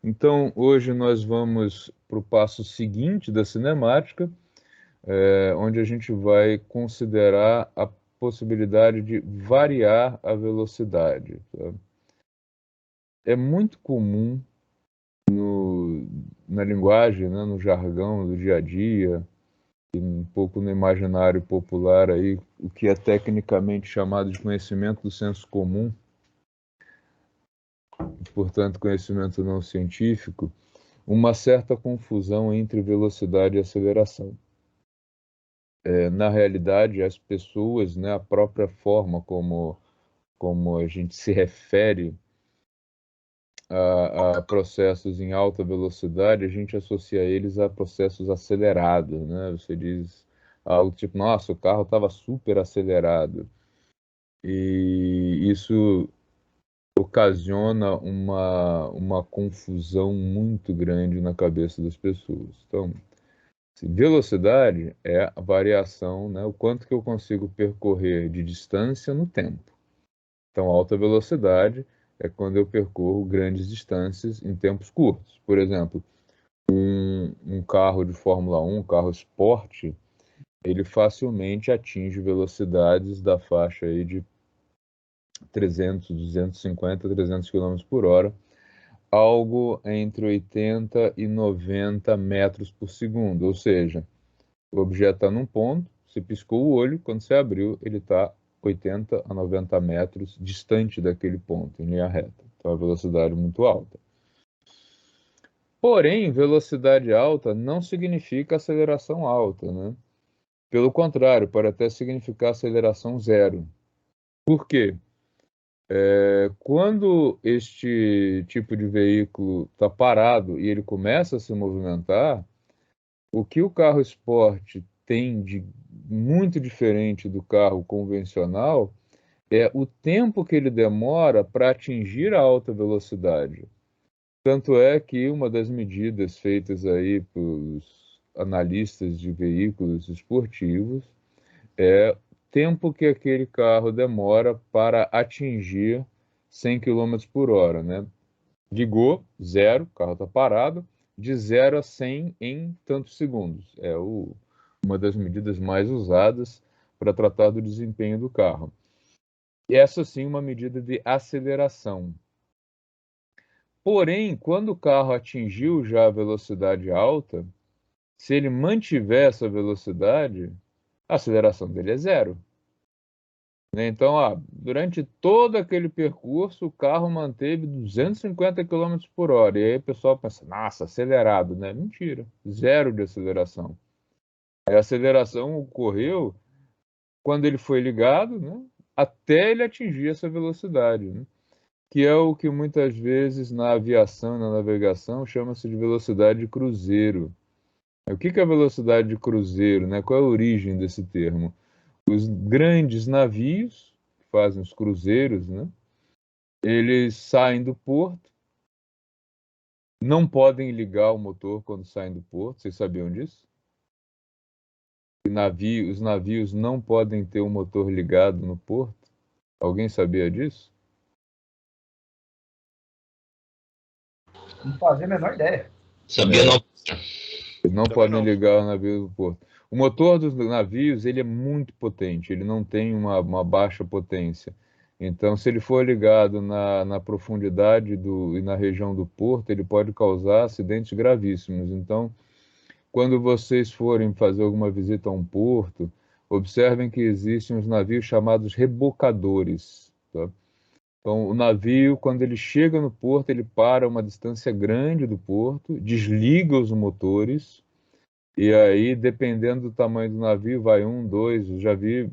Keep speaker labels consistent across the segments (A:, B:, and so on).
A: Então, hoje nós vamos para o passo seguinte da cinemática, onde a gente vai considerar a possibilidade de variar a velocidade. Tá? É muito comum na linguagem, né, no jargão do dia a dia, e um pouco no imaginário popular aí, o que é tecnicamente chamado de conhecimento do senso comum, portanto conhecimento não científico, uma certa confusão entre velocidade e aceleração. Na realidade, as pessoas, né, a própria forma como a gente se refere a processos em alta velocidade, a gente associa eles a processos acelerados, né? Você diz algo tipo, nossa, o carro estava super acelerado. E isso ocasiona uma confusão muito grande na cabeça das pessoas. Então, velocidade é a variação, né, o quanto que eu consigo percorrer de distância no tempo. Então, alta velocidade é quando eu percorro grandes distâncias em tempos curtos. Por exemplo, um carro de Fórmula 1, um carro esporte, ele facilmente atinge velocidades da faixa aí de 300, 250, 300 km por hora, algo entre 80 e 90 metros por segundo, ou seja, o objeto está num ponto, você piscou o olho, quando você abriu, ele está 80 a 90 metros distante daquele ponto, em linha reta. Então, a velocidade muito alta. Porém, velocidade alta não significa aceleração alta, né? Pelo contrário, pode até significar aceleração zero. Por quê? Quando este tipo de veículo está parado e ele começa a se movimentar, o que o carro esporte tem de muito diferente do carro convencional é o tempo que ele demora para atingir a alta velocidade. Tanto é que uma das medidas feitas aí pelos analistas de veículos esportivos é o tempo que aquele carro demora para atingir 100 km por hora, né? Ligou, zero, o carro está parado, de 0 a 100 em tantos segundos. Uma das medidas mais usadas para tratar do desempenho do carro. E essa sim, uma medida de aceleração. Porém, quando o carro atingiu já a velocidade alta, se ele mantiver essa velocidade, a aceleração dele é zero. Né? Então, durante todo aquele percurso, o carro manteve 250 km por hora. E aí o pessoal pensa, nossa, acelerado, né? Mentira, zero de aceleração. A aceleração ocorreu quando ele foi ligado, né? Até ele atingir essa velocidade, né? Que é o que muitas vezes na aviação, na navegação, chama-se de velocidade de cruzeiro. O que é a velocidade de cruzeiro, né? Qual é a origem desse termo? Os grandes navios, que fazem os cruzeiros, né? Eles saem do porto, não podem ligar o motor quando saem do porto, vocês sabiam disso? Os navios não podem ter o motor ligado no porto. Alguém sabia disso?
B: Não fazia a menor ideia.
C: Sabia
A: É,
C: não.
A: eles não
C: Também
A: podem
C: não.
A: ligar o navio do porto. O motor dos navios, ele é muito potente, ele não tem uma baixa potência. Então, se ele for ligado na profundidade e na região do porto, ele pode causar acidentes gravíssimos. Então, quando vocês forem fazer alguma visita a um porto, observem que existem os navios chamados rebocadores. Tá? Então, o navio, quando ele chega no porto, ele para a uma distância grande do porto, desliga os motores, e aí, dependendo do tamanho do navio, vai um, dois, eu já vi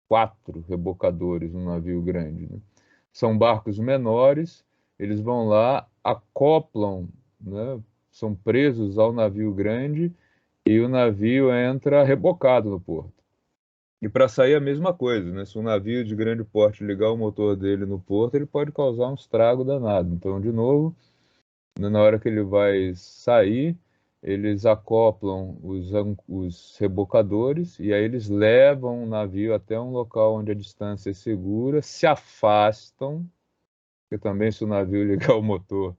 A: 4 rebocadores num navio grande. Né? São barcos menores, eles vão lá, acoplam, né? São presos ao navio grande e o navio entra rebocado no porto. E para sair a mesma coisa, né? Se um navio de grande porte ligar o motor dele no porto, ele pode causar um estrago danado. Então, de novo, na hora que ele vai sair, eles acoplam os rebocadores e aí eles levam o navio até um local onde a distância é segura, se afastam, porque também se o navio ligar o motor,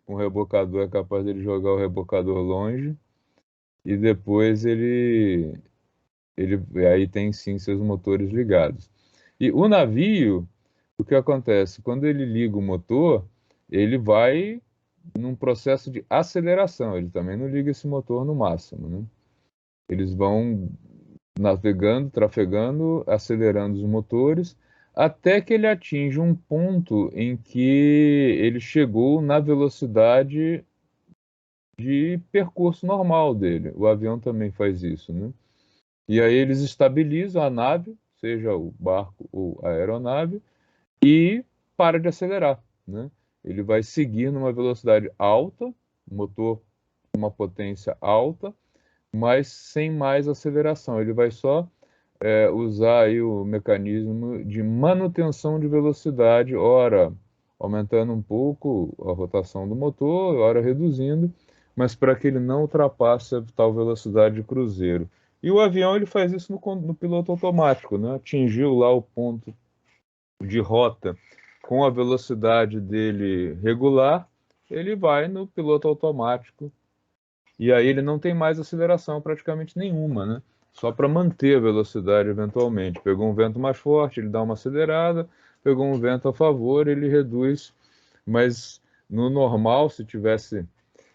A: com rebocador, é capaz dele jogar o rebocador longe, e depois aí tem sim seus motores ligados. E o navio, o que acontece? Quando ele liga o motor, ele vai num processo de aceleração, ele também não liga esse motor no máximo, né? Eles vão navegando, trafegando, acelerando os motores, até que ele atinge um ponto em que ele chegou na velocidade de percurso normal dele. O avião também faz isso, né? E aí eles estabilizam a nave, seja o barco ou a aeronave, e para de acelerar, né? Ele vai seguir numa velocidade alta, motor com uma potência alta, mas sem mais aceleração. Ele vai só usar aí o mecanismo de manutenção de velocidade, ora aumentando um pouco a rotação do motor, ora reduzindo, mas para que ele não ultrapasse a tal velocidade de cruzeiro. E o avião ele faz isso no piloto automático, né? Atingiu lá o ponto de rota com a velocidade dele regular, ele vai no piloto automático e aí ele não tem mais aceleração praticamente nenhuma, né? Só para manter a velocidade eventualmente. Pegou um vento mais forte, ele dá uma acelerada, pegou um vento a favor, ele reduz, mas no normal, se tivesse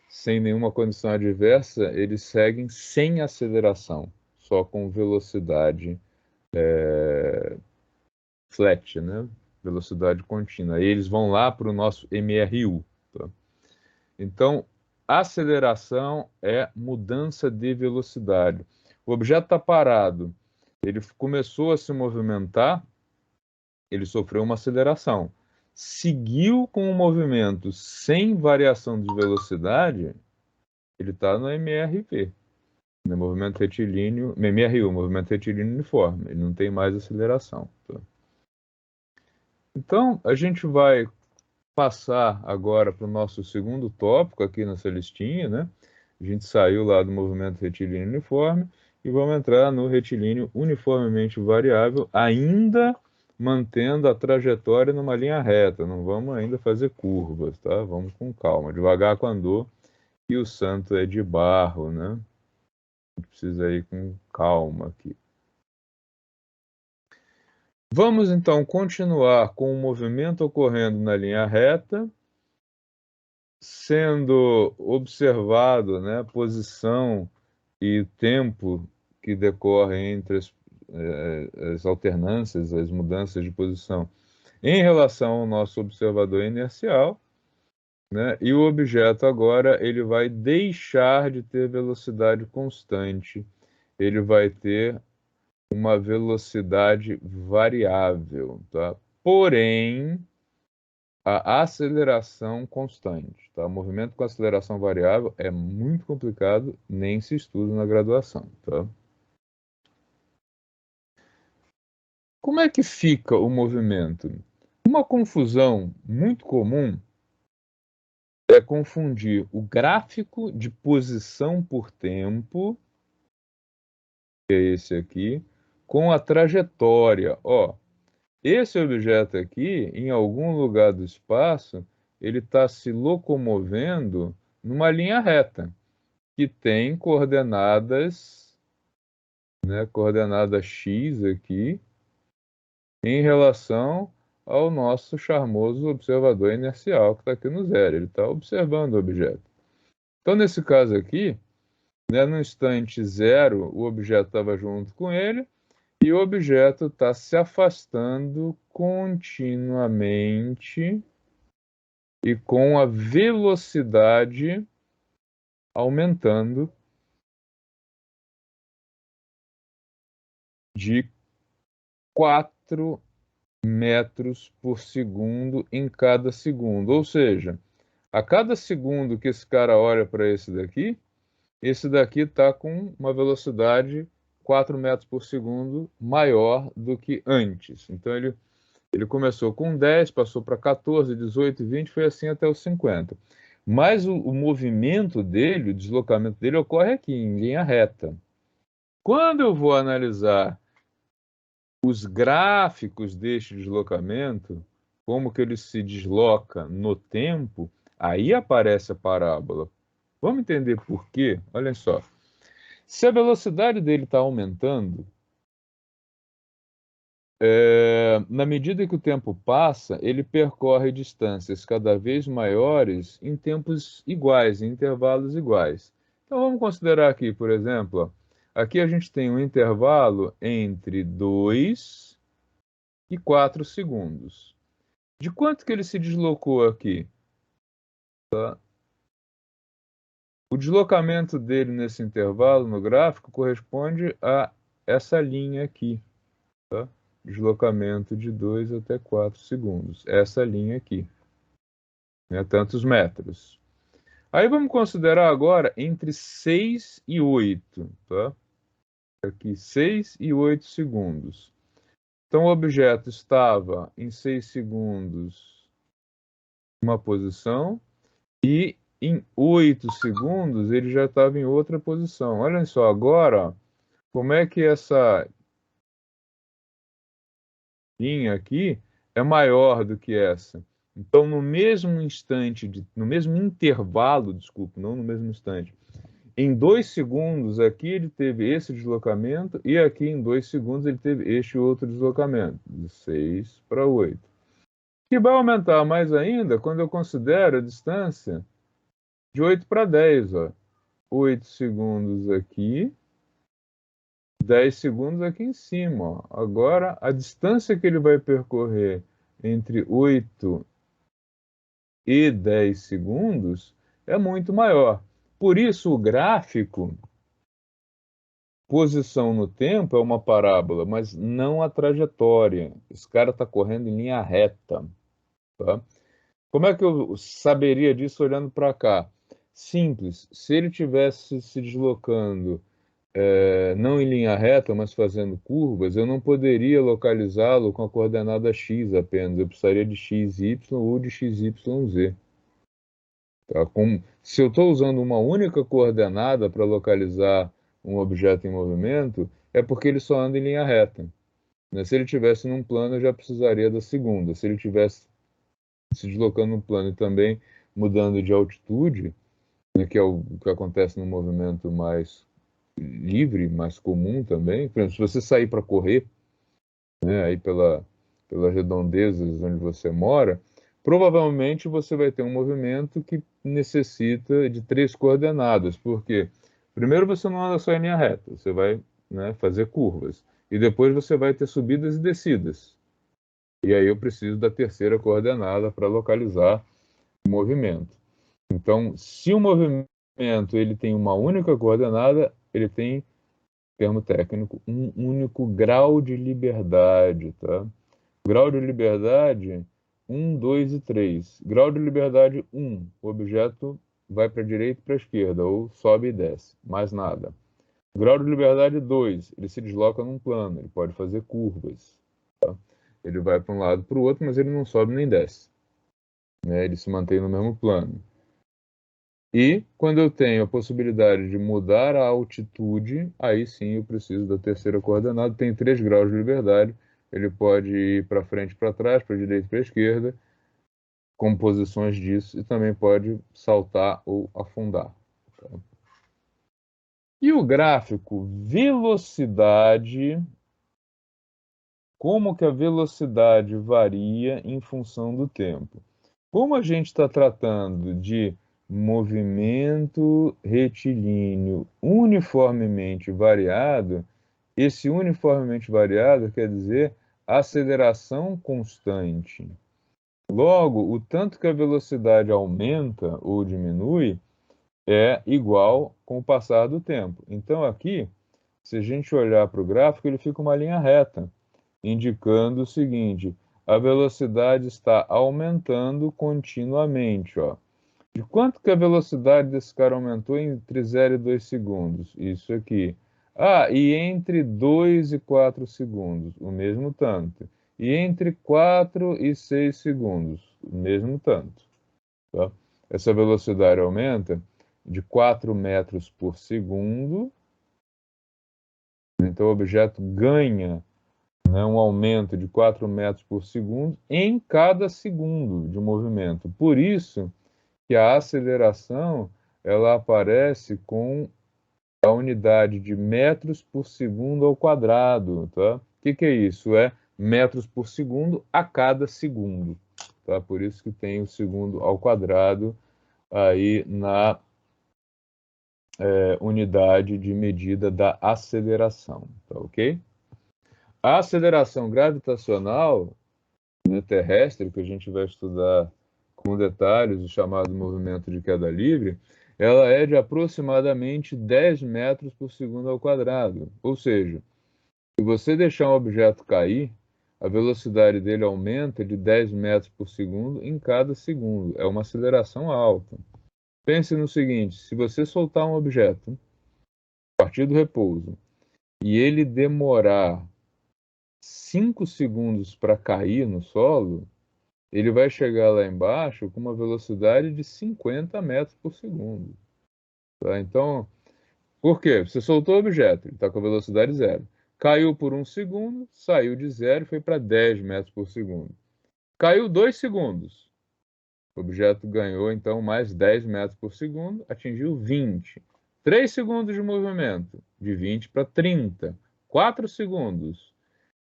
A: sem nenhuma condição adversa, eles seguem sem aceleração, só com velocidade flat, né? Velocidade contínua. Aí eles vão lá para o nosso MRU. Tá? Então, aceleração é mudança de velocidade. O objeto está parado, ele começou a se movimentar, ele sofreu uma aceleração. Seguiu com o movimento sem variação de velocidade, ele está no MRV, no movimento retilíneo, MRU, movimento retilíneo uniforme, ele não tem mais aceleração. Tá? Então, a gente vai passar agora para o nosso segundo tópico aqui nessa listinha, né? A gente saiu lá do movimento retilíneo uniforme e vamos entrar no retilíneo uniformemente variável, ainda mantendo a trajetória numa linha reta. Não vamos ainda fazer curvas, tá? Vamos com calma, devagar com andor. E o santo é de barro, né? A gente precisa ir com calma aqui. Vamos então continuar com o movimento ocorrendo na linha reta, sendo observado, né, a posição e o tempo que decorre entre as alternâncias, as mudanças de posição em relação ao nosso observador inercial, né, e o objeto agora ele vai deixar de ter velocidade constante, ele vai ter uma velocidade variável, tá? Porém, a aceleração constante, tá? O movimento com aceleração variável é muito complicado, nem se estuda na graduação, tá? Como é que fica o movimento? Uma confusão muito comum é confundir o gráfico de posição por tempo, que é esse aqui, com a trajetória. Ó, esse objeto aqui, em algum lugar do espaço, ele está se locomovendo numa linha reta, que tem coordenadas, né, coordenada x aqui, em relação ao nosso charmoso observador inercial, que está aqui no zero. Ele está observando o objeto. Então, nesse caso aqui, né, no instante zero, o objeto estava junto com ele, e o objeto está se afastando continuamente e com a velocidade aumentando de 4 metros por segundo em cada segundo. Ou seja, a cada segundo que esse cara olha para esse daqui está com uma velocidade 4 metros por segundo maior do que antes. Então ele começou com 10, passou para 14, 18, 20, foi assim até os 50. Mas o movimento dele, o deslocamento dele ocorre aqui, em linha reta. Quando eu vou analisar os gráficos deste deslocamento, como que ele se desloca no tempo, Aí aparece a parábola. Vamos entender por quê? Olha só. Se a velocidade dele está aumentando, na medida que o tempo passa, ele percorre distâncias cada vez maiores em tempos iguais, em intervalos iguais. Então vamos considerar aqui, por exemplo, ó, aqui a gente tem um intervalo entre 2 e 4 segundos. De quanto que ele se deslocou aqui? Tá? O deslocamento dele nesse intervalo no gráfico corresponde a essa linha aqui. Tá? Deslocamento de 2 até 4 segundos. Essa linha aqui, né? Tantos metros. Aí vamos considerar agora entre 6 e 8, tá? Aqui 6 e 8 segundos. Então o objeto estava em 6 segundos uma posição e em 8 segundos ele já estava em outra posição. Olha só, agora, como é que essa linha aqui é maior do que essa? Então, no mesmo instante, no mesmo intervalo, desculpe, não no mesmo instante, em 2 segundos aqui ele teve esse deslocamento e aqui em 2 segundos ele teve este outro deslocamento, de 6 para 8. Que vai aumentar mais ainda quando eu considero a distância de 8 para 10, ó. 8 segundos aqui, 10 segundos aqui em cima, ó. Agora, a distância que ele vai percorrer entre 8 e 10 segundos é muito maior. Por isso, o gráfico, posição no tempo, é uma parábola, mas não a trajetória. Esse cara está correndo em linha reta. Tá? Como é que eu saberia disso olhando para cá? Simples. Se ele tivesse se deslocando não em linha reta, mas fazendo curvas, eu não poderia localizá-lo com a coordenada x apenas. Eu precisaria de xy ou de xyz. Tá? Se eu estou usando uma única coordenada para localizar um objeto em movimento, é porque ele só anda em linha reta. Né? Se ele tivesse num plano, eu já precisaria da segunda. Se ele tivesse se deslocando num plano e também mudando de altitude, né, que é o que acontece no movimento mais livre, mais comum também. Por exemplo, se você sair para correr, né, aí pelas redondezas onde você mora, provavelmente você vai ter um movimento que necessita de 3 coordenadas, porque primeiro você não anda só em linha reta, você vai, né, fazer curvas, e depois você vai ter subidas e descidas. E aí eu preciso da terceira coordenada para localizar o movimento. Então, se o movimento ele tem uma única coordenada, ele tem, termo técnico, um único grau de liberdade, tá? Grau de liberdade 1, 2 e 3. Grau de liberdade 1, o objeto vai para a direita e para a esquerda, ou sobe e desce, mais nada. Grau de liberdade 2, ele se desloca num plano, ele pode fazer curvas. Tá? Ele vai para um lado para o outro, mas ele não sobe nem desce. Né? Ele se mantém no mesmo plano. E quando eu tenho a possibilidade de mudar a altitude, aí sim eu preciso da terceira coordenada. Tem 3 graus de liberdade. Ele pode ir para frente, para trás, para a direita e para a esquerda, composições disso, e também pode saltar ou afundar. Tá? E o gráfico velocidade, como que a velocidade varia em função do tempo? Como a gente está tratando de movimento retilíneo uniformemente variado, esse uniformemente variado quer dizer aceleração constante. Logo, o tanto que a velocidade aumenta ou diminui é igual com o passar do tempo. Então, aqui, se a gente olhar para o gráfico, ele fica uma linha reta, indicando o seguinte: a velocidade está aumentando continuamente. Ó. De quanto que a velocidade desse cara aumentou entre 0 e 2 segundos? Isso aqui. Ah, e entre 2 e 4 segundos, o mesmo tanto. E entre 4 e 6 segundos, o mesmo tanto. Tá? Essa velocidade aumenta de 4 metros por segundo. Então o objeto ganha, né, um aumento de 4 metros por segundo em cada segundo de movimento. Por isso que a aceleração ela aparece com a unidade de metros por segundo ao quadrado, tá? O que é isso? É metros por segundo a cada segundo, tá? Por isso que tem o segundo ao quadrado aí na unidade de medida da aceleração, tá ok? A aceleração gravitacional, né, terrestre, que a gente vai estudar com detalhes, o chamado movimento de queda livre, ela é de aproximadamente 10 metros por segundo ao quadrado. Ou seja, se você deixar um objeto cair, a velocidade dele aumenta de 10 metros por segundo em cada segundo. É uma aceleração alta. Pense no seguinte, se você soltar um objeto a partir do repouso e ele demorar 5 segundos para cair no solo, ele vai chegar lá embaixo com uma velocidade de 50 metros por segundo. Tá? Então, por quê? Você soltou o objeto, ele está com a velocidade zero. Caiu por 1 segundo, saiu de zero e foi para 10 metros por segundo. Caiu 2 segundos. O objeto ganhou, então, mais 10 metros por segundo, atingiu 20. 3 segundos de movimento, de 20 para 30. 4 segundos,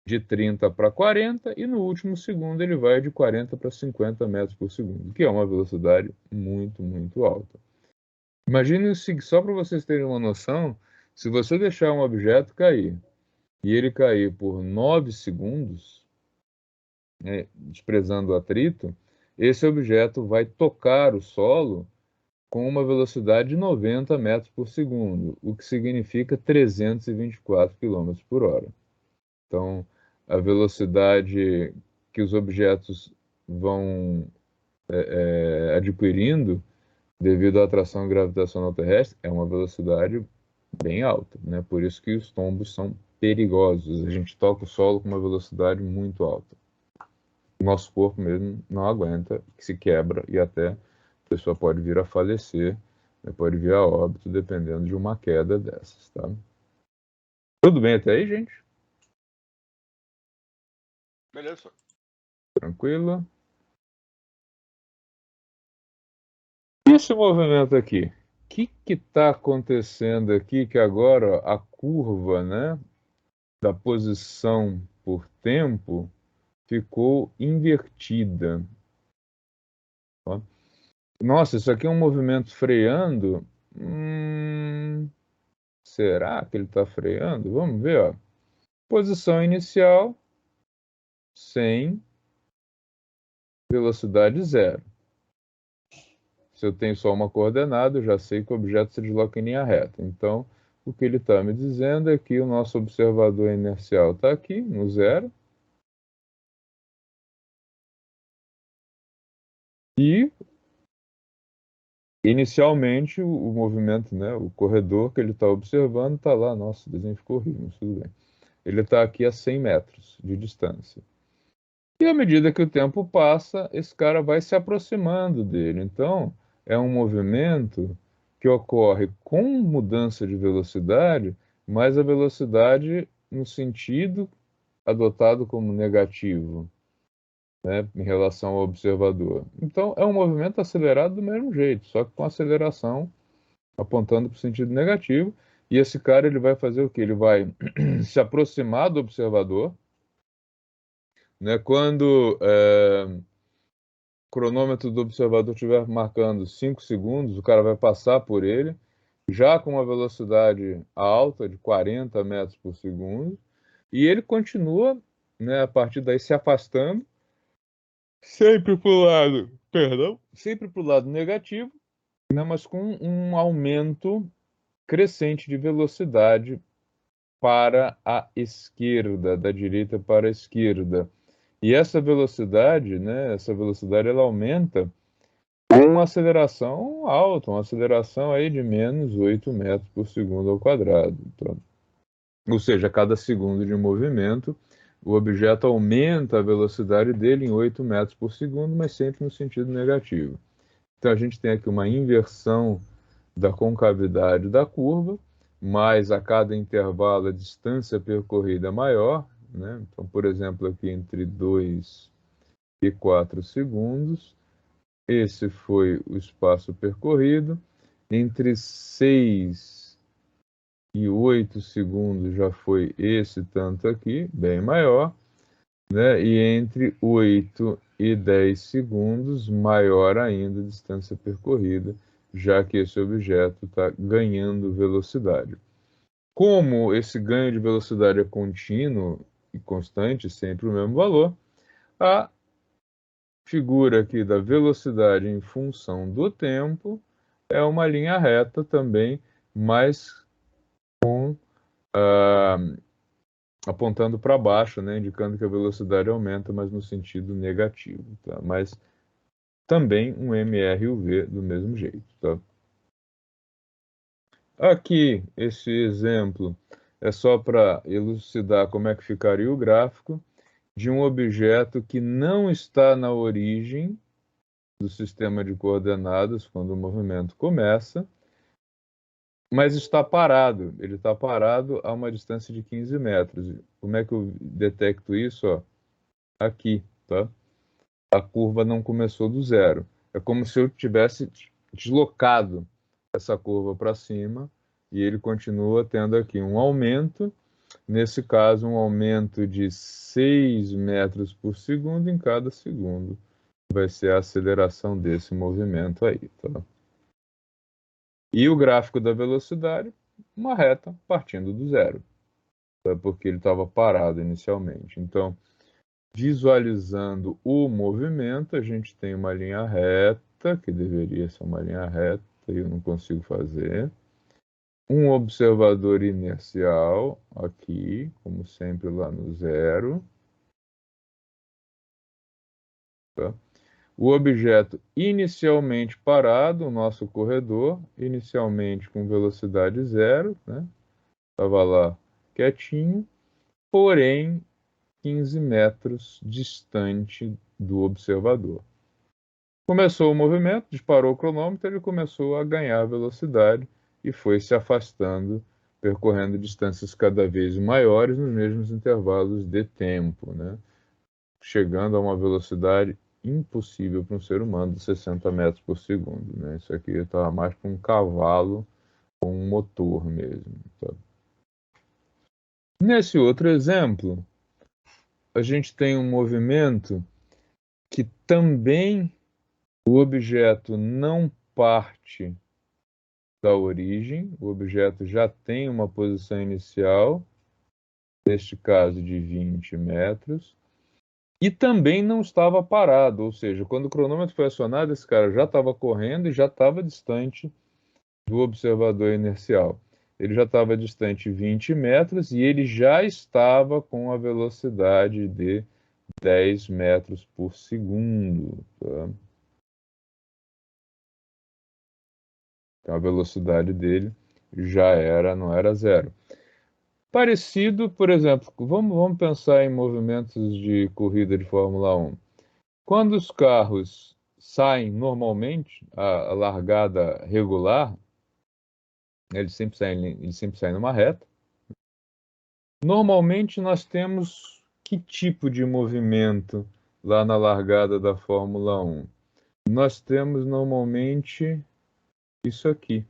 A: de 30 para 40, e no último segundo ele vai de 40 para 50 metros por segundo, que é uma velocidade muito, muito alta. Imagine só para vocês terem uma noção, se você deixar um objeto cair e ele cair por 9 segundos, né, desprezando o atrito, esse objeto vai tocar o solo com uma velocidade de 90 metros por segundo, o que significa 324 quilômetros por hora. Então, a velocidade que os objetos vão adquirindo devido à atração gravitacional terrestre é uma velocidade bem alta, né? Por isso que os tombos são perigosos. A gente toca o solo com uma velocidade muito alta. O nosso corpo mesmo não aguenta, se quebra e até a pessoa pode vir a falecer, né? Pode vir a óbito, dependendo de uma queda dessas, tá? Tudo bem até aí, gente?
B: Beleza.
A: Tranquilo? Esse movimento aqui, o que está acontecendo aqui que agora a curva, né, da posição por tempo ficou invertida? Ó. Nossa, isso aqui é um movimento freando? Será que ele está freando? Vamos ver, ó. Posição inicial, 100, velocidade zero. Se eu tenho só uma coordenada, eu já sei que o objeto se desloca em linha reta. Então, o que ele está me dizendo é que o nosso observador inercial está aqui, no zero. E, inicialmente, o movimento, né, o corredor que ele está observando está lá. Nossa, o desenho ficou horrível, mas tudo bem. Ele está aqui a 100 metros de distância. E à medida que o tempo passa, esse cara vai se aproximando dele. Então, é um movimento que ocorre com mudança de velocidade, mas a velocidade no sentido adotado como negativo, né, em relação ao observador. Então, é um movimento acelerado do mesmo jeito, só que com aceleração apontando para o sentido negativo. E esse cara ele vai fazer o quê? Ele vai se aproximar do observador, né? Quando o cronômetro do observador estiver marcando 5 segundos, o cara vai passar por ele, já com uma velocidade alta de 40 metros por segundo, e ele continua, né, a partir daí se afastando, sempre para o lado, perdão, sempre para o lado negativo, né, mas com um aumento crescente de velocidade para a esquerda, da direita para a esquerda. E essa velocidade, né, essa velocidade ela aumenta com uma aceleração alta, uma aceleração aí de menos 8 metros por segundo ao quadrado. Então, ou seja, a cada segundo de movimento, o objeto aumenta a velocidade dele em 8 metros por segundo, mas sempre no sentido negativo. Então a gente tem aqui uma inversão da concavidade da curva, mas a cada intervalo a distância percorrida é maior, né? Então, por exemplo, aqui entre 2 e 4 segundos, esse foi o espaço percorrido. Entre 6 e 8 segundos já foi esse tanto aqui, bem maior, né? E entre 8 e 10 segundos, maior ainda a distância percorrida, já que esse objeto está ganhando velocidade. Como esse ganho de velocidade é contínuo e constante, sempre o mesmo valor, a figura aqui da velocidade em função do tempo é uma linha reta também, mas apontando para baixo, né, indicando que a velocidade aumenta, mas no sentido negativo, tá? Mas também um MRUV do mesmo jeito, tá? Aqui, esse exemplo é só para elucidar como é que ficaria o gráfico de um objeto que não está na origem do sistema de coordenadas quando o movimento começa, mas está parado. Ele está parado a uma distância de 15 metros. Como é que eu detecto isso? Ó, aqui, tá? A curva não começou do zero. É como se eu tivesse deslocado essa curva para cima e ele continua tendo aqui um aumento, nesse caso, um aumento de 6 metros por segundo em cada segundo. Vai ser a aceleração desse movimento aí, tá? E o gráfico da velocidade, uma reta partindo do zero, tá? Porque ele estava parado inicialmente. Então, visualizando o movimento, a gente tem uma linha reta, que deveria ser uma linha reta, e eu não consigo fazer. Um observador inercial, aqui, como sempre, lá no zero. Tá? O objeto inicialmente parado, o nosso corredor, inicialmente com velocidade zero, né? Estava lá quietinho, porém 15 metros distante do observador. Começou o movimento, disparou o cronômetro, ele começou a ganhar velocidade e foi se afastando, percorrendo distâncias cada vez maiores nos mesmos intervalos de tempo, né? Chegando a uma velocidade impossível para um ser humano de 60 metros por segundo, né? Isso aqui estava mais para um cavalo com um motor mesmo. Tá? Nesse outro exemplo, a gente tem um movimento que também o objeto não parte da origem, o objeto já tem uma posição inicial, neste caso de 20 metros, e também não estava parado, ou seja, quando o cronômetro foi acionado, esse cara já estava correndo e já estava distante do observador inercial. Ele já estava distante 20 metros e ele já estava com a velocidade de 10 metros por segundo. Tá? Então a velocidade dele já era, não era zero. Parecido, por exemplo, vamos pensar em movimentos de corrida de Fórmula 1. Quando os carros saem normalmente, a largada regular, eles sempre saem numa reta. Normalmente nós temos que tipo de movimento lá na largada da Fórmula 1? Nós temos normalmente isso aqui,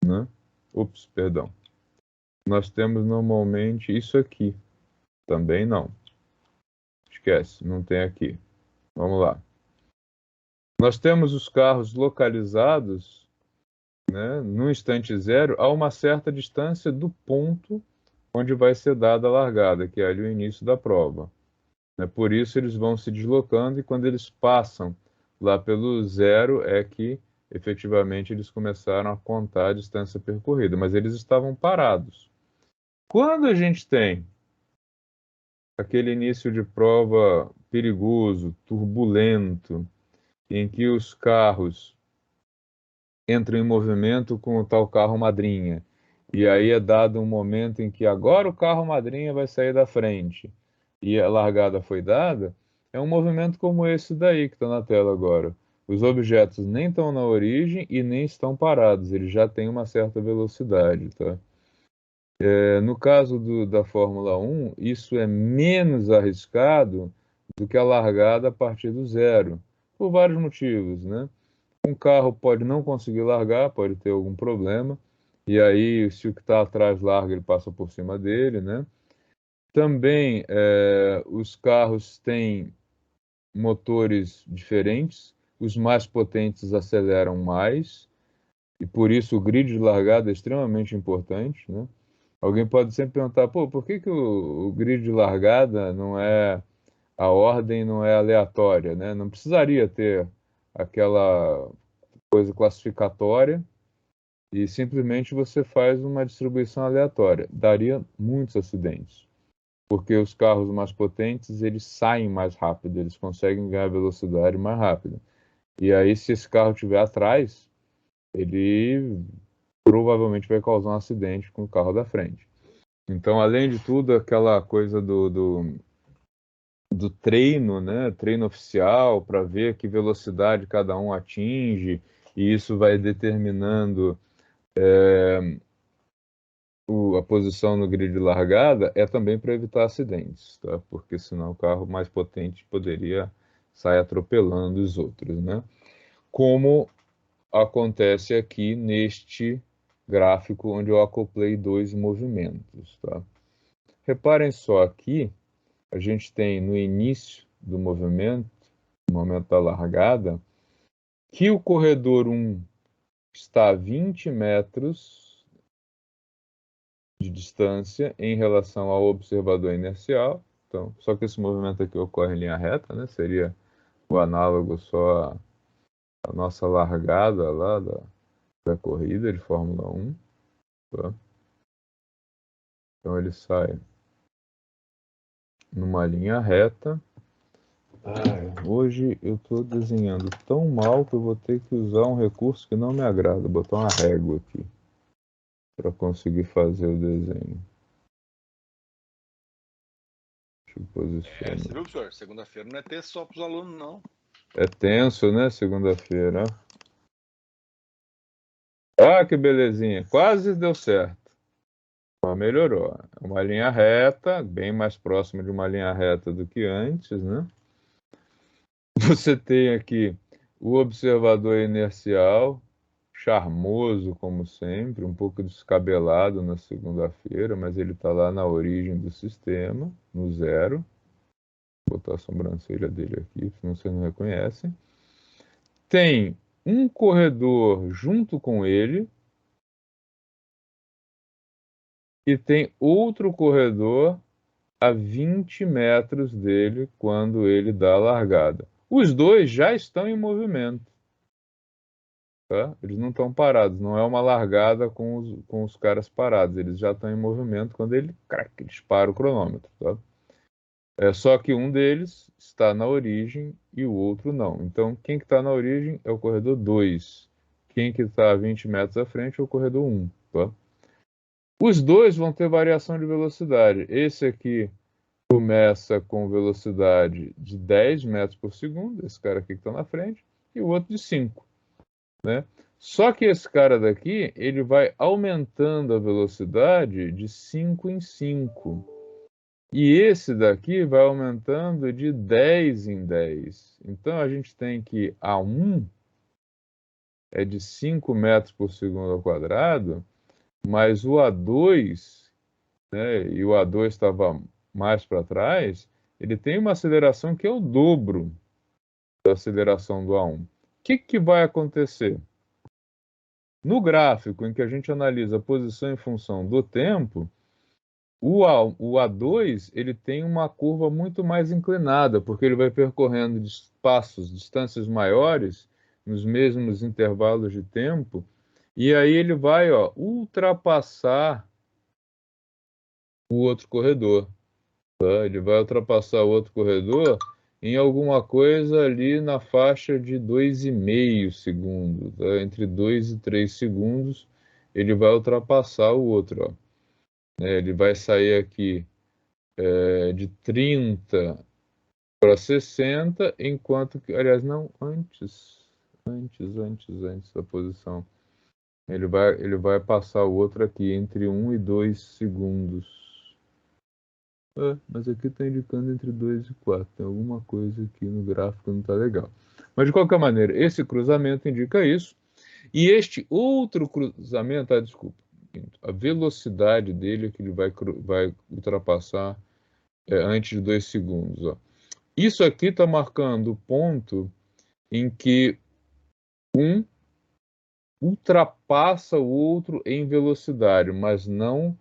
A: né? Ops, perdão. Nós temos normalmente isso aqui. Também não. Esquece, não tem aqui. Vamos lá. Nós temos os carros localizados, né, no instante zero, a uma certa distância do ponto onde vai ser dada a largada, que é ali o início da prova. Né? Por isso eles vão se deslocando e quando eles passam lá pelo zero é que efetivamente eles começaram a contar a distância percorrida, mas eles estavam parados. Quando a gente tem aquele início de prova perigoso, turbulento, em que os carros entram em movimento com o tal carro madrinha, e aí é dado um momento em que agora o carro madrinha vai sair da frente, e a largada foi dada, é um movimento como esse daí que está na tela agora. Os objetos nem estão na origem e nem estão parados, eles já têm uma certa velocidade, tá? No caso da Fórmula 1, isso é menos arriscado do que a largada a partir do zero, por vários motivos, né? Um carro pode não conseguir largar, pode ter algum problema, e aí, se o que está atrás larga, ele passa por cima dele, né? Também, os carros têm motores diferentes, os mais potentes aceleram mais, e por isso o grid de largada é extremamente importante, né? Alguém pode sempre perguntar, pô, por que que o grid de largada não é, a ordem não é aleatória, né? Não precisaria ter aquela coisa classificatória e simplesmente você faz uma distribuição aleatória. Daria muitos acidentes, porque os carros mais potentes, eles saem mais rápido, eles conseguem ganhar velocidade mais rápido. E aí, se esse carro estiver atrás, ele provavelmente vai causar um acidente com o carro da frente. Então, além de tudo, aquela coisa do treino, né? Treino oficial, para ver que velocidade cada um atinge, e isso vai determinando a posição no grid de largada, é também para evitar acidentes, tá? Porque senão o carro mais potente poderia sair atropelando os outros, né? Como acontece aqui neste gráfico onde eu acoplei dois movimentos, tá? Reparem só aqui, a gente tem no início do movimento, no momento da largada, que o corredor 1 está a 20 metros de distância em relação ao observador inercial. Então, só que esse movimento aqui ocorre em linha reta, né? Seria o análogo só à nossa largada lá da corrida de Fórmula 1. Tá? Então ele sai numa linha reta. Hoje eu estou desenhando tão mal que eu vou ter que usar um recurso que não me agrada, botar uma régua aqui para conseguir fazer o desenho. Deixa eu posicionar.
B: Você viu, professor? Segunda-feira não é ter só para os alunos, não.
A: É tenso, né? Segunda-feira. Ah, que belezinha. Quase deu certo. Melhorou. Uma linha reta, bem mais próxima de uma linha reta do que antes, né? Você tem aqui o observador inercial, charmoso como sempre, um pouco descabelado na segunda-feira, mas ele está lá na origem do sistema, no zero. Vou botar a sobrancelha dele aqui, senão você não reconhece. Tem um corredor junto com ele e tem outro corredor a 20 metros dele quando ele dá a largada. Os dois já estão em movimento. Tá? Eles não estão parados, não é uma largada com os caras parados, eles já estão em movimento quando ele crack, dispara o cronômetro. Tá? É só que um deles está na origem e o outro não. Então, quem que está na origem é o corredor 2. Quem que está a 20 metros à frente é o corredor 1. Tá? Os dois vão ter variação de velocidade. Esse aqui começa com velocidade de 10 metros por segundo, esse cara aqui que está na frente, e o outro de 5. Né? Só que esse cara daqui, ele vai aumentando a velocidade de 5 em 5. E esse daqui vai aumentando de 10 em 10. Então a gente tem que A1 é de 5 metros por segundo ao quadrado, mas o A2, né, e o A2 estava mais para trás, ele tem uma aceleração que é o dobro da aceleração do A1. O que vai acontecer? No gráfico em que a gente analisa a posição em função do tempo, o A2 ele tem uma curva muito mais inclinada, porque ele vai percorrendo espaços, distâncias maiores, nos mesmos intervalos de tempo, e aí ele vai, ó, ultrapassar o outro corredor. Tá? Ele vai ultrapassar o outro corredor em alguma coisa ali na faixa de 2,5 segundos. Tá? Entre 2 e 3 segundos, ele vai ultrapassar o outro. Ó. Ele vai sair aqui de 30 para 60, enquanto que, aliás, não, antes da posição. Ele vai passar o outro aqui entre 1 e 2 segundos. Mas aqui está indicando entre 2 e 4. Tem alguma coisa aqui no gráfico que não está legal. Mas, de qualquer maneira, esse cruzamento indica isso. E este outro cruzamento, desculpa, a velocidade dele é que ele vai ultrapassar antes de 2 segundos. Ó. Isso aqui está marcando o ponto em que um ultrapassa o outro em velocidade, mas não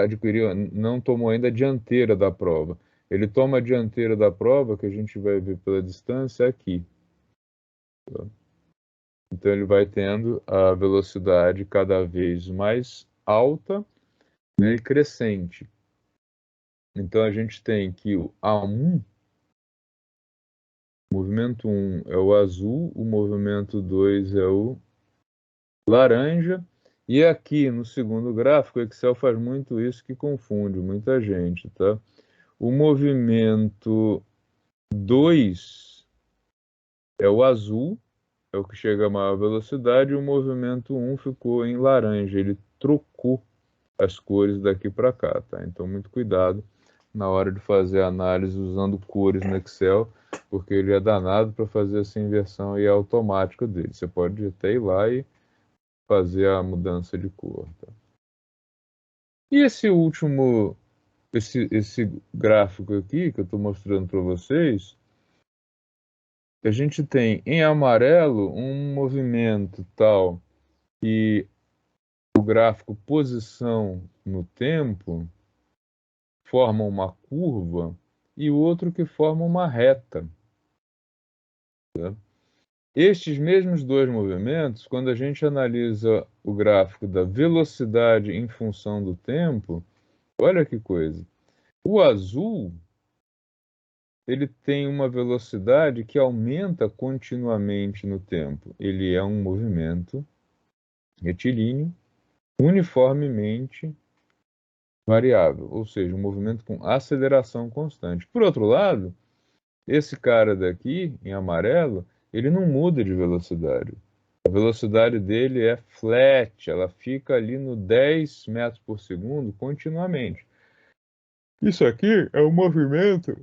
A: adquiriu, não tomou ainda a dianteira da prova. Ele toma a dianteira da prova, que a gente vai ver pela distância aqui. Tá? Então ele vai tendo a velocidade cada vez mais alta, né, e crescente. Então a gente tem que o A1, o movimento 1 é o azul, o movimento 2 é o laranja, e aqui no segundo gráfico, o Excel faz muito isso que confunde muita gente, tá? O movimento 2 é o azul, é o que chega a maior velocidade, e o movimento 1 ficou em laranja, ele trocou as cores daqui para cá, tá? Então, muito cuidado na hora de fazer a análise usando cores no Excel, porque ele é danado para fazer essa inversão e é automática dele. Você pode até ir lá e fazer a mudança de cor, tá? E esse último, esse gráfico aqui que eu estou mostrando para vocês, a gente tem em amarelo um movimento tal que o gráfico posição no tempo forma uma curva e o outro que forma uma reta. Tá? Estes mesmos dois movimentos, quando a gente analisa o gráfico da velocidade em função do tempo, olha que coisa. O azul, ele tem uma velocidade que aumenta continuamente no tempo. Ele é um movimento retilíneo, uniformemente variável, ou seja, um movimento com aceleração constante. Por outro lado, esse cara daqui, em amarelo, ele não muda de velocidade. A velocidade dele é flat, ela fica ali no 10 metros por segundo continuamente. Isso aqui é um movimento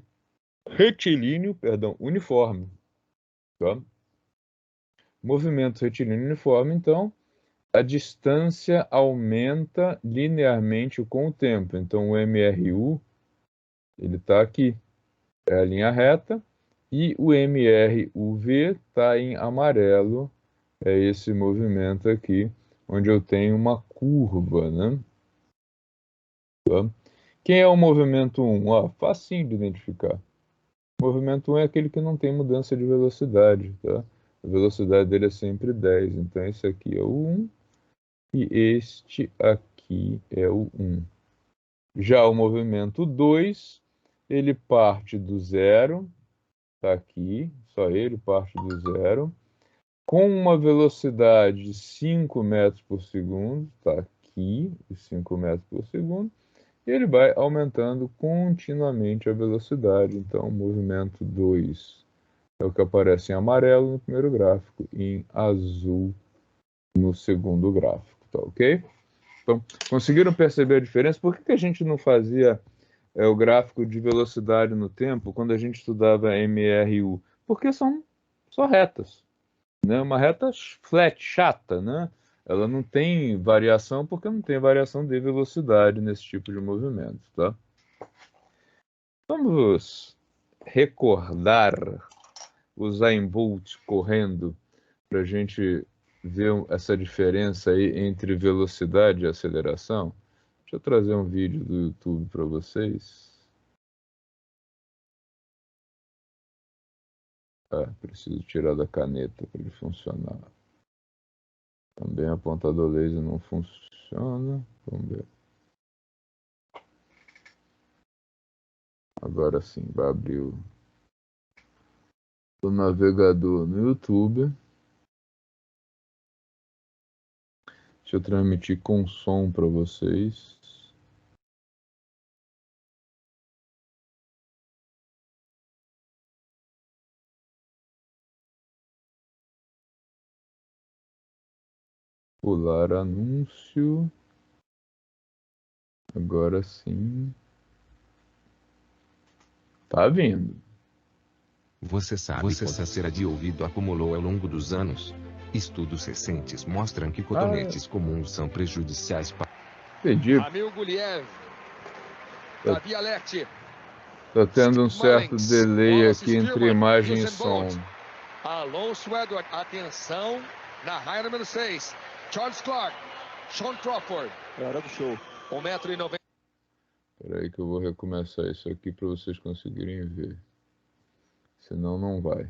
A: retilíneo, perdão, uniforme. Tá? Movimento retilíneo uniforme, então, a distância aumenta linearmente com o tempo. Então, o MRU, ele está aqui, é a linha reta, e o MRUV está em amarelo, é esse movimento aqui, onde eu tenho uma curva, né? Tá? Quem é o movimento 1? Facinho de identificar. O movimento 1 é aquele que não tem mudança de velocidade, tá? A velocidade dele é sempre 10, então esse aqui é o 1 e este aqui é o 1. Já o movimento 2, ele parte do zero, tá aqui, só ele parte do zero, com uma velocidade de 5 metros por segundo, tá aqui, os 5 metros por segundo, e ele vai aumentando continuamente a velocidade. Então, o movimento 2 é o que aparece em amarelo no primeiro gráfico e em azul no segundo gráfico, tá ok? Então, conseguiram perceber a diferença? Por que a gente não fazia o gráfico de velocidade no tempo quando a gente estudava MRU? Porque são só retas, né? Uma reta flat, chata, né? Ela não tem variação porque não tem variação de velocidade nesse tipo de movimento, tá? Vamos recordar os Usain Bolt correndo para a gente ver essa diferença aí entre velocidade e aceleração. Deixa eu trazer um vídeo do YouTube para vocês. Preciso tirar da caneta para ele funcionar. Também o apontador laser não funciona. Vamos ver. Agora sim, vai abrir o navegador no YouTube. Deixa eu transmitir com som para vocês. Pular anúncio. Agora sim. Tá vindo.
C: Você sabe quanta cera de ouvido acumulou ao longo dos anos? Estudos recentes mostram que cotonetes comuns são prejudiciais para...
A: Pedi.
B: Ramil Guliev. Davi Alerte.
A: Tá tendo um
B: Steve
A: certo
B: Mullins,
A: delay
B: Wallace
A: aqui entre
B: Spearman,
A: imagem e
B: Usain Bolt.
A: som.
B: Alonso Edward, atenção na raia número 6. Charles Clark, Sean Crawford.
D: É hora do show.
B: 1,90 m.
A: Espera aí que eu vou recomeçar isso aqui para vocês conseguirem ver. Senão não vai.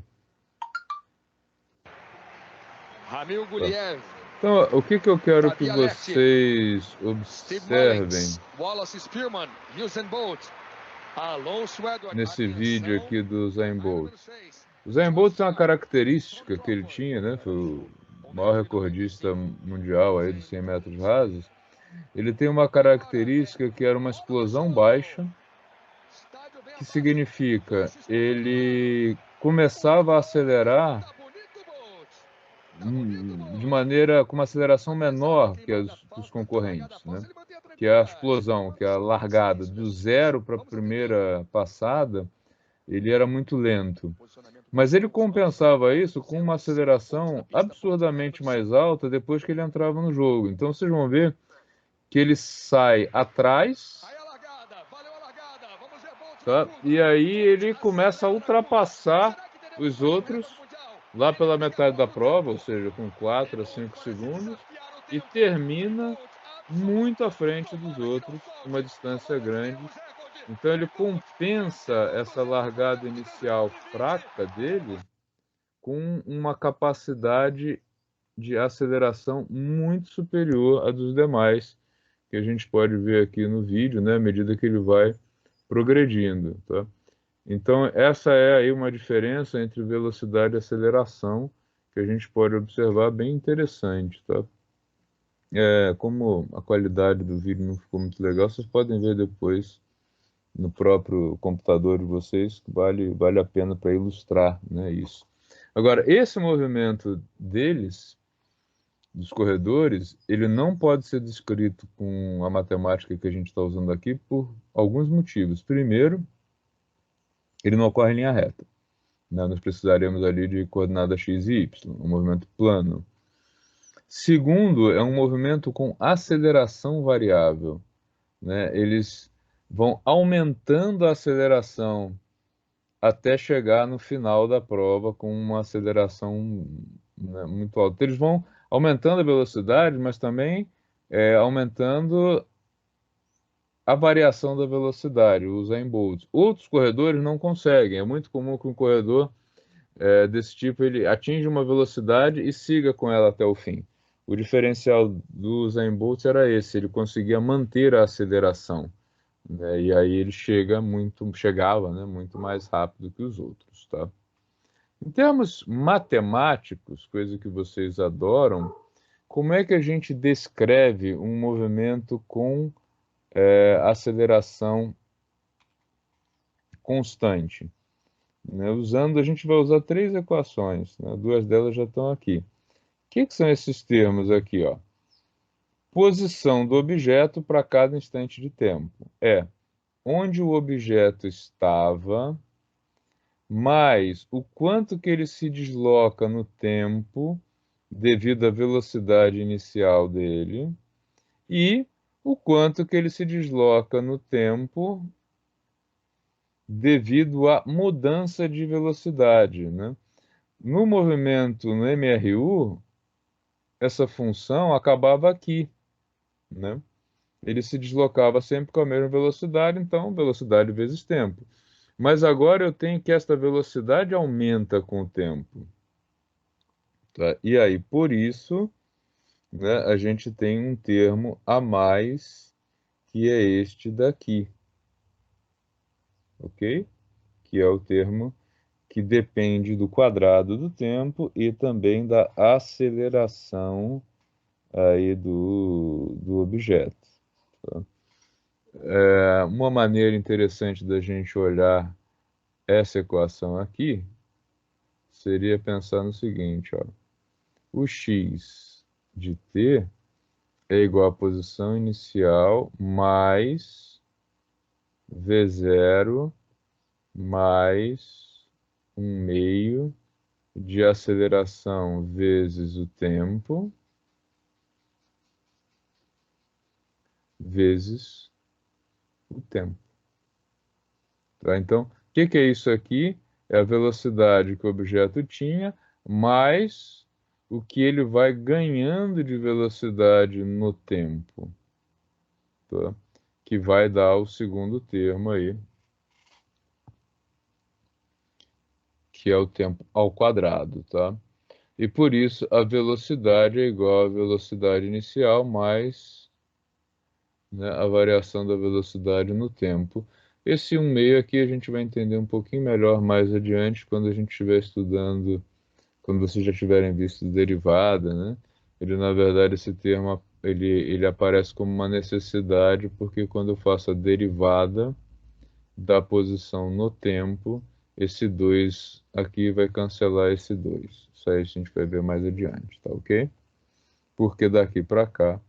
B: Ramil Guliev.
A: Então, o que eu quero
B: Davi
A: que
B: Alerte.
A: vocês
B: Steve
A: observem
B: Mullins, Wallace Spearman, Usain Bolt. Alonso Edward,
A: nesse
B: atenção,
A: vídeo aqui do Usain
B: raia
A: Bolt?
B: número 6.
A: O Usain Bolt tem uma característica que ele tinha, né? Foi o maior recordista mundial aí dos 100 metros rasos. Ele tem uma característica que era uma explosão baixa, que significa ele começava a acelerar de maneira com uma aceleração menor que os concorrentes, né? Que é a explosão, que é a largada do zero para a primeira passada, ele era muito lento. Mas ele compensava isso com uma aceleração absurdamente mais alta depois que ele entrava no jogo. Então vocês vão ver que ele sai atrás, tá? E aí ele começa a ultrapassar os outros lá pela metade da prova, ou seja, com 4 a 5 segundos, e termina muito à frente dos outros, uma distância grande. Então ele compensa essa largada inicial fraca dele com uma capacidade de aceleração muito superior à dos demais, que a gente pode ver aqui no vídeo, né, à medida que ele vai progredindo, tá? Então, essa é aí uma diferença entre velocidade e aceleração que a gente pode observar bem interessante, tá? Como a qualidade do vídeo não ficou muito legal, vocês podem ver depois no próprio computador de vocês, que vale a pena para ilustrar, né, isso. Agora, esse movimento deles, dos corredores, ele não pode ser descrito com a matemática que a gente está usando aqui por alguns motivos. Primeiro, ele não ocorre em linha reta, né? Nós precisaremos ali de coordenada x e y, um movimento plano. Segundo, é um movimento com aceleração variável, né? Eles vão aumentando a aceleração até chegar no final da prova com uma aceleração, né, muito alta. Eles vão aumentando a velocidade, mas também aumentando a variação da velocidade, o Usain Bolt. Outros corredores não conseguem. É muito comum que um corredor desse tipo ele atinja uma velocidade e siga com ela até o fim. O diferencial do Usain Bolt era esse, ele conseguia manter a aceleração, né? E aí ele chegava, né, muito mais rápido que os outros, tá? Em termos matemáticos, coisa que vocês adoram, como é que a gente descreve um movimento com aceleração constante? Né? A gente vai usar 3 equações, né? 2 delas já estão aqui. O que são esses termos aqui, ó? Posição do objeto para cada instante de tempo. Onde o objeto estava, mais o quanto que ele se desloca no tempo, devido à velocidade inicial dele, e o quanto que ele se desloca no tempo devido à mudança de velocidade, né? No movimento no MRU, essa função acabava aqui, né? Ele se deslocava sempre com a mesma velocidade, então velocidade vezes tempo. Mas agora eu tenho que esta velocidade aumenta com o tempo, tá? E aí, por isso, né, a gente tem um termo a mais, que é este daqui, ok? Que é o termo que depende do quadrado do tempo e também da aceleração aí do objeto, tá? Uma maneira interessante da gente olhar essa equação aqui seria pensar no seguinte, ó, o x de t é igual à posição inicial mais V0 mais 1/2 de aceleração vezes o tempo vezes o tempo. Tá? Então, o que é isso aqui? É a velocidade que o objeto tinha, mais o que ele vai ganhando de velocidade no tempo. Tá? Que vai dar o segundo termo aí, que é o tempo ao quadrado. Tá? E por isso a velocidade é igual à velocidade inicial mais, né, a variação da velocidade no tempo. Esse 1/2 aqui a gente vai entender um pouquinho melhor mais adiante, quando a gente estiver estudando, quando vocês já tiverem visto derivada, né? Ele, na verdade, esse termo, ele aparece como uma necessidade, porque quando eu faço a derivada da posição no tempo, esse 2 aqui vai cancelar esse 2. Isso aí a gente vai ver mais adiante, tá ok? Porque daqui para cá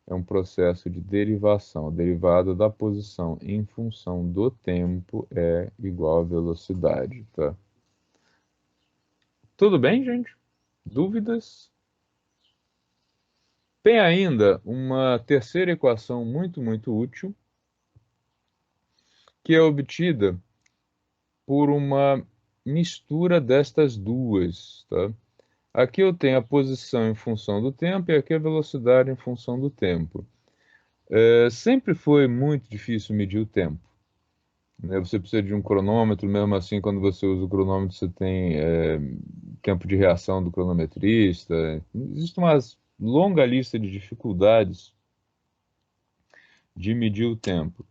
A: é um processo de derivação. A derivada da posição em função do tempo é igual à velocidade, tá? Tudo bem, gente? Dúvidas? Tem ainda uma terceira equação muito útil, que é obtida por uma mistura destas duas, tá? Aqui eu tenho a posição em função do tempo e aqui a velocidade em função do tempo. Sempre foi muito difícil medir o tempo, né? Você precisa de um cronômetro, mesmo assim, quando você usa o cronômetro, você tem tempo de reação do cronometrista. Existe uma longa lista de dificuldades de medir o tempo.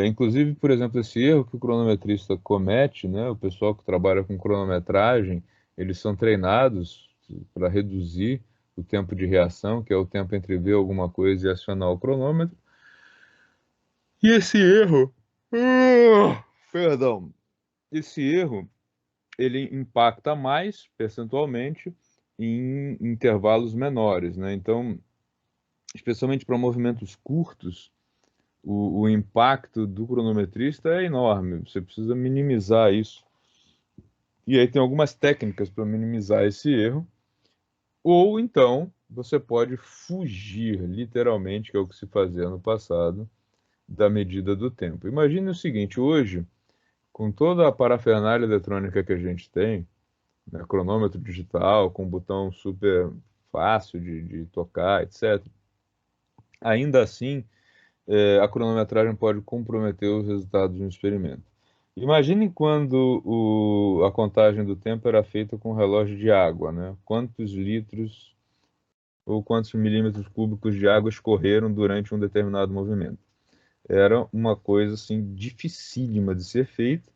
A: Inclusive, por exemplo, esse erro que o cronometrista comete, né? O pessoal que trabalha com cronometragem, eles são treinados para reduzir o tempo de reação, que é o tempo entre ver alguma coisa e acionar o cronômetro. E esse erro, perdão, esse erro, ele impacta mais percentualmente em intervalos menores, né? Então, especialmente para movimentos curtos, o impacto do cronometrista é enorme. Você precisa minimizar isso. E aí tem algumas técnicas para minimizar esse erro. Ou então você pode fugir, literalmente, que é o que se fazia no passado, da medida do tempo. Imagine o seguinte: hoje, com toda a parafernália eletrônica que a gente tem, né, cronômetro digital, com botão super fácil de tocar, etc., ainda assim, a cronometragem pode comprometer os resultados de um experimento. Imagine quando a contagem do tempo era feita com relógio de água, né? Quantos litros ou quantos milímetros cúbicos de água escorreram durante um determinado movimento. Era uma coisa assim dificílima de ser feita,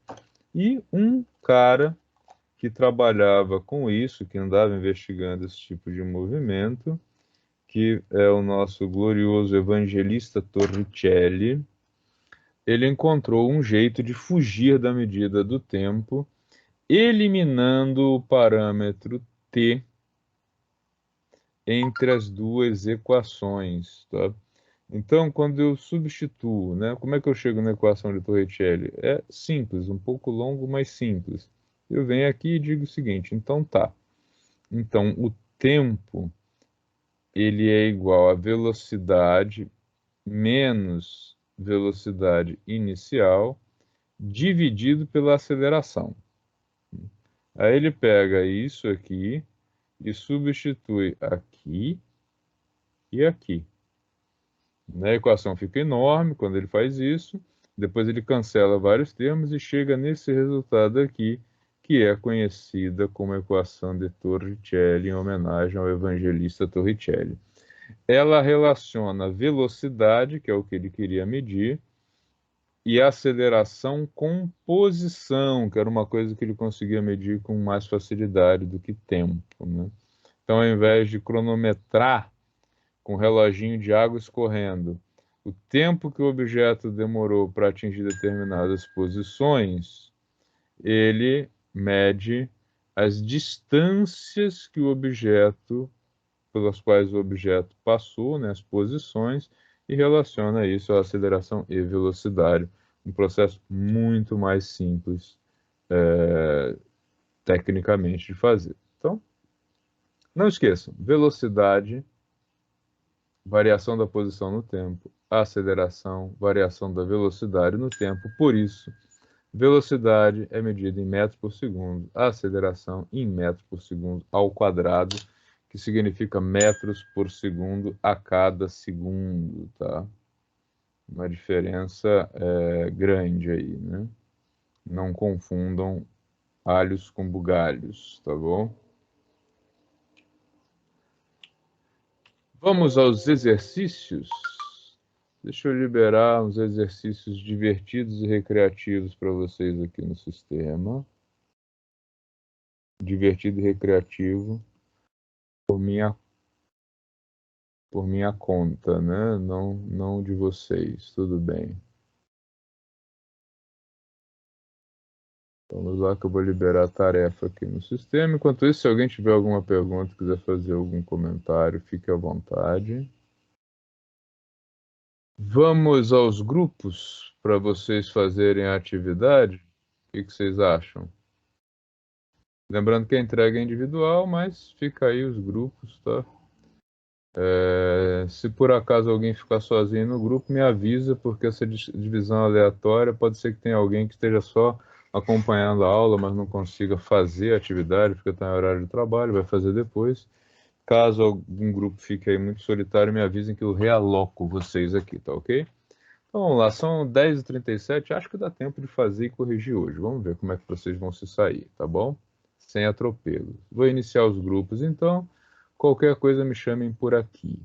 A: e um cara que trabalhava com isso, que andava investigando esse tipo de movimento, que é o nosso glorioso evangelista Torricelli, ele encontrou um jeito de fugir da medida do tempo, eliminando o parâmetro t entre as duas equações, tá? Então, quando eu substituo, né, como é que eu chego na equação de Torricelli? É simples, um pouco longo, mas simples. Eu venho aqui e digo o seguinte: então tá. Então, o tempo, ele é igual a velocidade menos velocidade inicial dividido pela aceleração. Aí ele pega isso aqui e substitui aqui e aqui. A equação fica enorme quando ele faz isso, depois ele cancela vários termos e chega nesse resultado aqui, que é conhecida como equação de Torricelli, em homenagem ao evangelista Torricelli. Ela relaciona velocidade, que é o que ele queria medir, e aceleração com posição, que era uma coisa que ele conseguia medir com mais facilidade do que tempo, né? Então, ao invés de cronometrar com um reloginho de água escorrendo o tempo que o objeto demorou para atingir determinadas posições, ele mede as distâncias que o objeto pelas quais o objeto passou, né, as posições, e relaciona isso à aceleração e velocidade. Um processo muito mais simples, tecnicamente, de fazer. Então, não esqueçam, velocidade, variação da posição no tempo, aceleração, variação da velocidade no tempo. Por isso, velocidade é medida em metros por segundo, aceleração em metros por segundo ao quadrado, que significa metros por segundo a cada segundo, tá? Uma diferença grande aí, né? Não confundam alhos com bugalhos, tá bom? Vamos aos exercícios. Deixa eu liberar uns exercícios divertidos e recreativos para vocês aqui no sistema. Divertido e recreativo por minha conta, né? Não de vocês. Tudo bem. Vamos lá que eu vou liberar a tarefa aqui no sistema. Enquanto isso, se alguém tiver alguma pergunta, quiser fazer algum comentário, fique à vontade. Vamos aos grupos para vocês fazerem a atividade. O que vocês acham? Lembrando que a entrega é individual, mas fica aí os grupos, tá? Se por acaso alguém ficar sozinho no grupo, me avisa, porque essa divisão aleatória pode ser que tenha alguém que esteja só acompanhando a aula, mas não consiga fazer a atividade, porque está em horário de trabalho, vai fazer depois. Caso algum grupo fique aí muito solitário, me avisem que eu realoco vocês aqui, tá ok? Então vamos lá, são 10h37, acho que dá tempo de fazer e corrigir hoje. Vamos ver como é que vocês vão se sair, tá bom? Sem atropelo. Vou iniciar os grupos, então. Qualquer coisa me chamem por aqui.